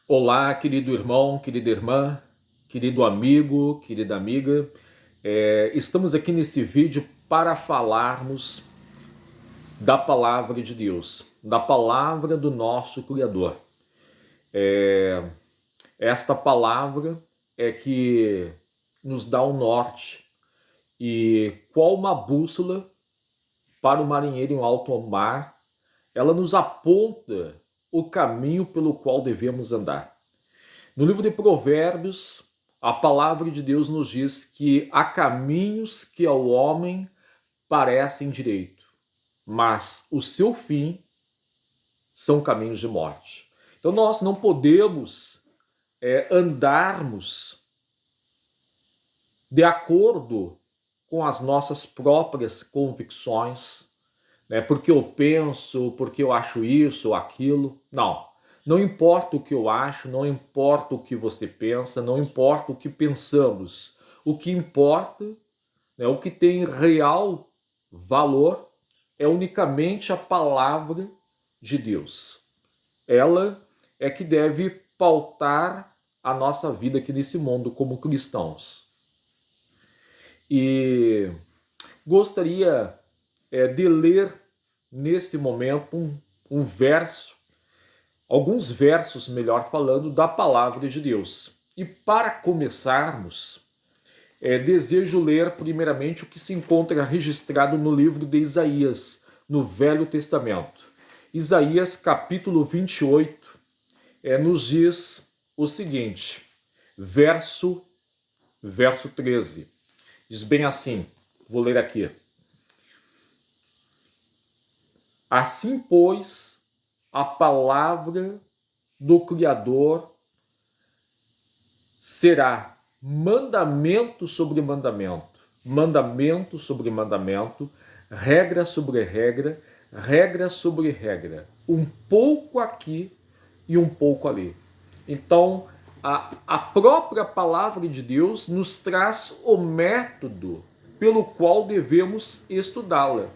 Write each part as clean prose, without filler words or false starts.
Olá, querido irmão, querida irmã, querido amigo, querida amiga. Estamos aqui nesse vídeo para falarmos da palavra de Deus, da palavra do nosso Criador. Esta palavra é que nos dá o norte e qual uma bússola para o marinheiro em alto mar, ela nos aponta o caminho pelo qual devemos andar. No livro de Provérbios, a palavra de Deus nos diz que há caminhos que ao homem parecem direito, mas o seu fim são caminhos de morte. Então nós não podemos andarmos de acordo com as nossas próprias convicções, né? Porque eu penso, porque eu acho isso ou aquilo. Não. Não importa o que eu acho, não importa o que você pensa, não importa o que pensamos. O que importa, né, o que tem real valor, é unicamente a palavra de Deus. Ela é que deve pautar a nossa vida aqui nesse mundo como cristãos. E gostaria de ler nesse momento um verso, alguns versos, melhor falando, da palavra de Deus. E para começarmos, desejo ler primeiramente o que se encontra registrado no livro de Isaías, no Velho Testamento. Isaías capítulo 28 nos diz o seguinte, verso 13. Diz bem assim, vou ler aqui. Assim, pois, a palavra do Criador será mandamento sobre mandamento, mandamento sobre mandamento, regra sobre regra, regra sobre regra, um pouco aqui e um pouco ali. Então, a própria palavra de Deus nos traz o método pelo qual devemos estudá-la,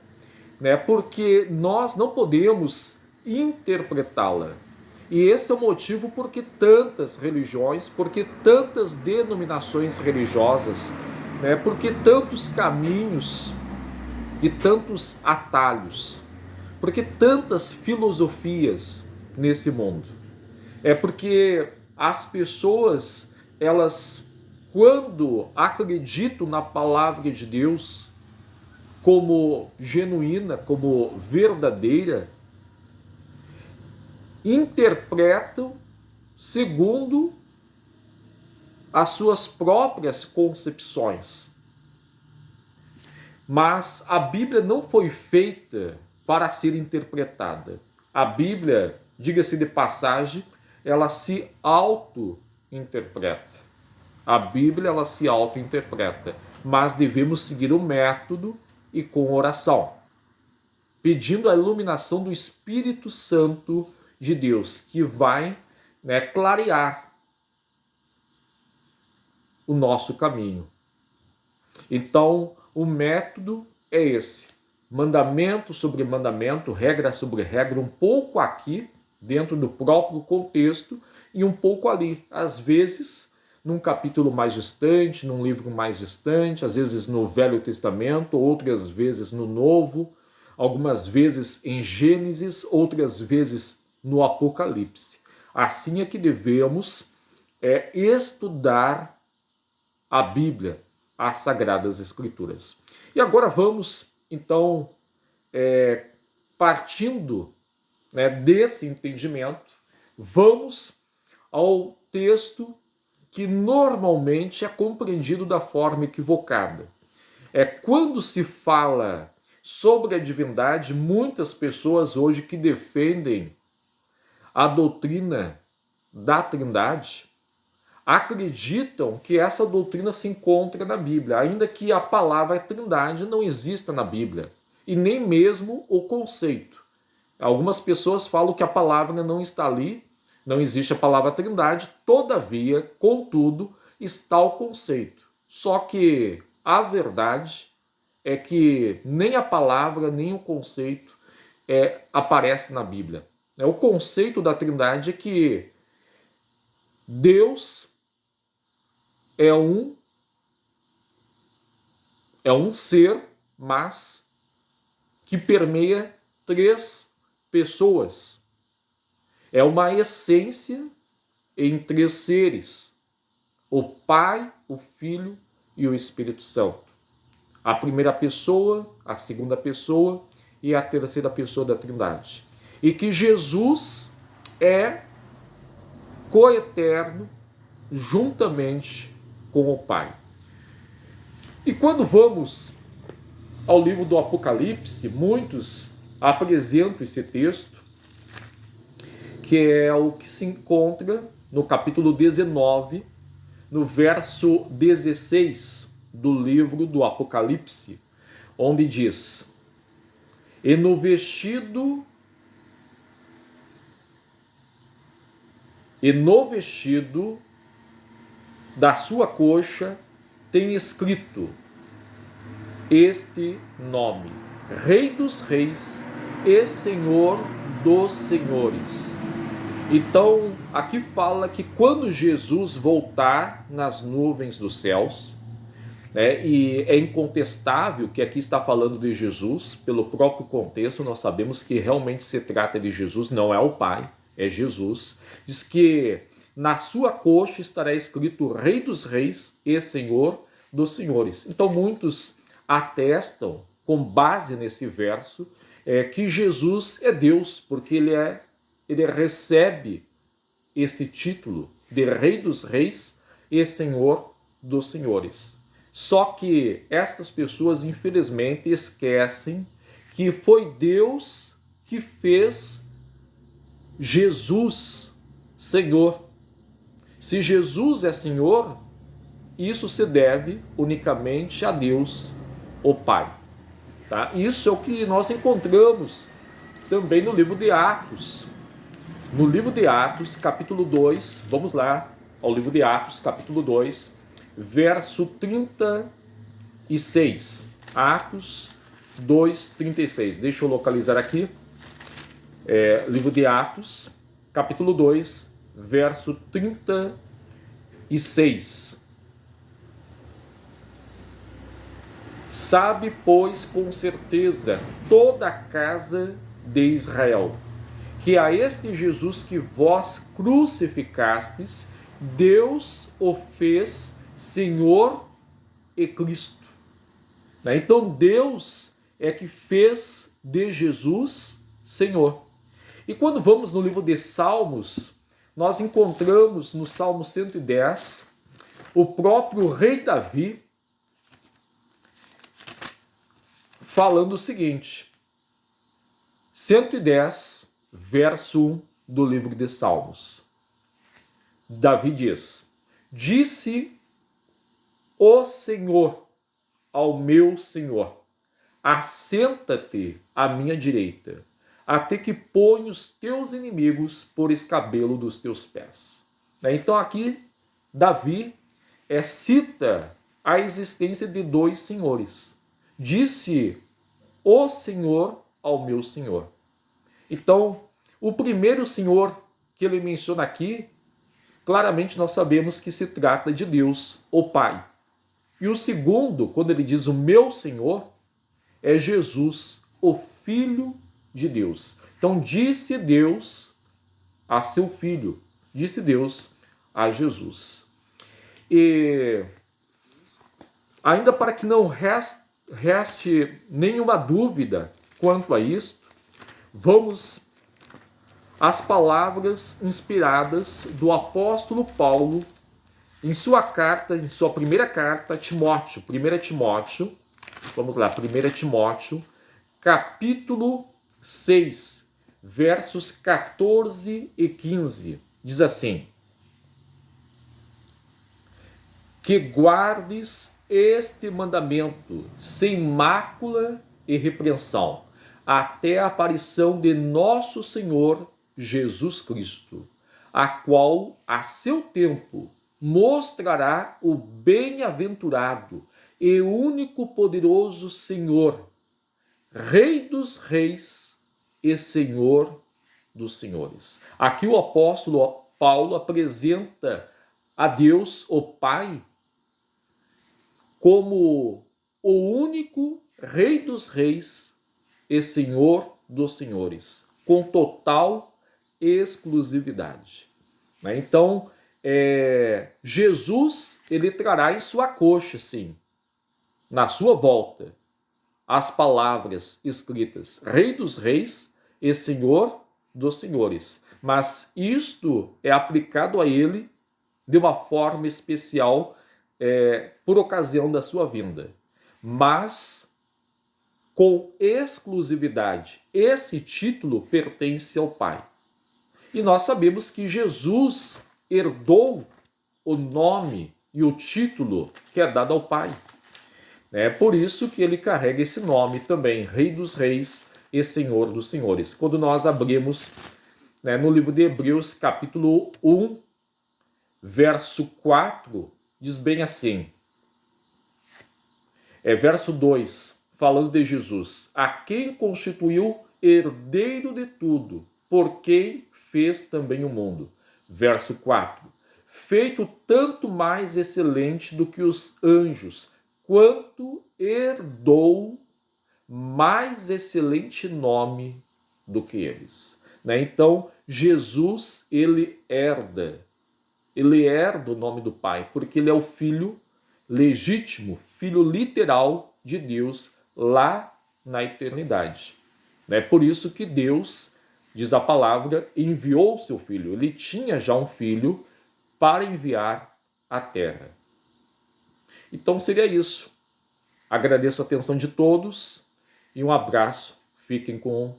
né? Porque nós não podemos interpretá-la. E esse é o motivo por que tantas religiões, porque tantas denominações religiosas, né? Porque tantos caminhos e tantos atalhos, porque tantas filosofias nesse mundo. É porque as pessoas, elas, quando acreditam na palavra de Deus como genuína, como verdadeira, interpretam segundo as suas próprias concepções. Mas a Bíblia não foi feita para ser interpretada. A Bíblia, diga-se de passagem, ela se auto-interpreta. A Bíblia, ela se auto-interpreta. Mas devemos seguir o método e com oração, pedindo a iluminação do Espírito Santo de Deus, que vai, né, clarear o nosso caminho. Então, o método é esse: mandamento sobre mandamento, regra sobre regra, um pouco aqui, dentro do próprio contexto, e um pouco ali. Às vezes, num capítulo mais distante, num livro mais distante, às vezes no Velho Testamento, outras vezes no Novo, algumas vezes em Gênesis, outras vezes no Apocalipse. Assim é que devemos estudar a Bíblia, as Sagradas Escrituras. E agora vamos, então, partindo, né, desse entendimento, vamos ao texto que normalmente é compreendido da forma equivocada. Quando se fala sobre a divindade, muitas pessoas hoje que defendem a doutrina da Trindade acreditam que essa doutrina se encontra na Bíblia, ainda que a palavra Trindade não exista na Bíblia, e nem mesmo o conceito. Algumas pessoas falam que a palavra não está ali, não existe a palavra Trindade, todavia, contudo, está o conceito. Só que a verdade é que nem a palavra, nem o conceito aparece na Bíblia. O conceito da Trindade é que Deus é um ser, mas que permeia três pessoas. É uma essência em três seres: o Pai, o Filho e o Espírito Santo. A primeira pessoa, a segunda pessoa e a terceira pessoa da Trindade. E que Jesus é coeterno juntamente com o Pai. E quando vamos ao livro do Apocalipse, muitos apresentam esse texto, que é o que se encontra no capítulo 19, no verso 16 do livro do Apocalipse, onde diz: E no vestido da sua coxa tem escrito este nome: Rei dos Reis e Senhor dos Senhores. Então, aqui fala que quando Jesus voltar nas nuvens dos céus, né, e é incontestável que aqui está falando de Jesus, pelo próprio contexto, nós sabemos que realmente se trata de Jesus, não é o Pai, é Jesus. Diz que na sua coxa estará escrito Rei dos Reis e Senhor dos Senhores. Então, muitos atestam, com base nesse verso, que Jesus é Deus, porque ele recebe esse título de Rei dos Reis e Senhor dos Senhores. Só que estas pessoas, infelizmente, esquecem que foi Deus que fez Jesus Senhor. Se Jesus é Senhor, isso se deve unicamente a Deus, o Pai. Tá? Isso é o que nós encontramos também no livro de Atos. No livro de Atos, capítulo 2, vamos lá ao livro de Atos, capítulo 2, verso 36. Atos 2, 36. Deixa eu localizar aqui. Livro de Atos, capítulo 2, verso 36. Sabe, pois, com certeza, toda a casa de Israel, que a este Jesus que vós crucificastes, Deus o fez Senhor e Cristo. Então Deus é que fez de Jesus Senhor. E quando vamos no livro de Salmos, nós encontramos no Salmo 110 o próprio rei Davi falando o seguinte: 110, verso 1 do livro de Salmos. Davi diz: Disse o Senhor ao meu Senhor: Assenta-te à minha direita, até que ponha os teus inimigos por escabelo dos teus pés. Então aqui Davi cita a existência de dois senhores. Disse o Senhor ao meu Senhor. Então, o primeiro Senhor que ele menciona aqui, claramente nós sabemos que se trata de Deus, o Pai. E o segundo, quando ele diz o meu Senhor, é Jesus, o Filho de Deus. Então, disse Deus a seu Filho, disse Deus a Jesus. E ainda para que não reste nenhuma dúvida quanto a isto, vamos às palavras inspiradas do apóstolo Paulo em sua carta, em sua primeira carta a Timóteo, 1 Timóteo, vamos lá, 1 Timóteo, capítulo 6, versos 14 e 15, diz assim: Que guardes este mandamento sem mácula e repreensão, até a aparição de nosso Senhor Jesus Cristo, a qual, a seu tempo, mostrará o bem-aventurado e único poderoso Senhor, Rei dos reis e Senhor dos senhores. Aqui o apóstolo Paulo apresenta a Deus, o Pai, como o único Rei dos Reis e Senhor dos Senhores, com total exclusividade. Então, Jesus, ele trará em sua coxa, sim, na sua volta, as palavras escritas Rei dos Reis e Senhor dos Senhores. Mas isto é aplicado a ele de uma forma especial por ocasião da sua vinda. Mas com exclusividade. Esse título pertence ao Pai. E nós sabemos que Jesus herdou o nome e o título que é dado ao Pai. É por isso que ele carrega esse nome também, Rei dos Reis e Senhor dos Senhores. Quando nós abrimos no livro de Hebreus, capítulo 1, verso 4, diz bem assim, verso 2, falando de Jesus, a quem constituiu herdeiro de tudo, por quem fez também o mundo. Verso 4, feito tanto mais excelente do que os anjos, quanto herdou mais excelente nome do que eles. Então, Jesus, ele herda o nome do Pai, porque ele é o filho legítimo, filho literal de Deus lá na eternidade. É por isso que Deus, diz a palavra, enviou seu filho. Ele tinha já um filho para enviar à terra. Então seria isso. Agradeço a atenção de todos e um abraço. Fiquem com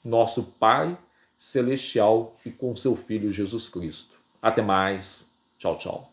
nosso Pai Celestial e com seu Filho Jesus Cristo. Até mais. Tchau, tchau.